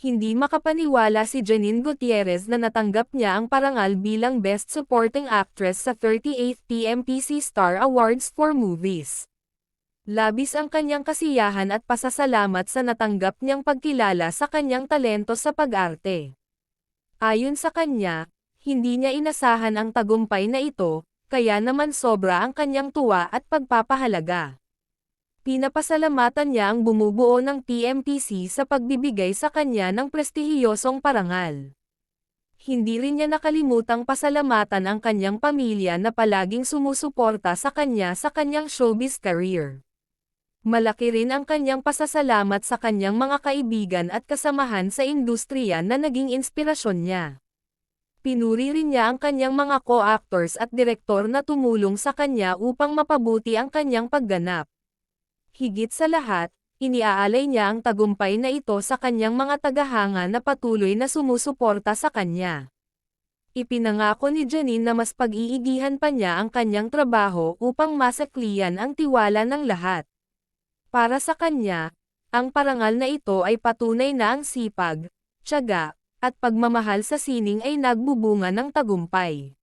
Hindi makapaniwala si Janine Gutierrez na natanggap niya ang parangal bilang Best Supporting Actress sa 38th PMPC Star Awards for Movies. Labis ang kanyang kasiyahan at pasasalamat sa natanggap niyang pagkilala sa kanyang talento sa pag-arte. Ayon sa kanya, hindi niya inasahan ang tagumpay na ito, kaya naman sobra ang kanyang tuwa at pagpapahalaga. Pinapasalamatan niya ang bumubuo ng TMTC sa pagbibigay sa kanya ng prestihiyosong parangal. Hindi rin niya nakalimutang pasalamatan ang kanyang pamilya na palaging sumusuporta sa kanyang showbiz career. Malaki rin ang kanyang pasasalamat sa kanyang mga kaibigan at kasamahan sa industriya na naging inspirasyon niya. Pinuri rin niya ang kanyang mga co-actors at direktor na tumulong sa kanya upang mapabuti ang kanyang pagganap. Higit sa lahat, iniaalay niya ang tagumpay na ito sa kanyang mga tagahanga na patuloy na sumusuporta sa kanya. Ipinangako ni Janine na mas pag-iigihan pa niya ang kanyang trabaho upang masakliyan ang tiwala ng lahat. Para sa kanya, ang parangal na ito ay patunay na ang sipag, tiyaga, at pagmamahal sa sining ay nagbubunga ng tagumpay.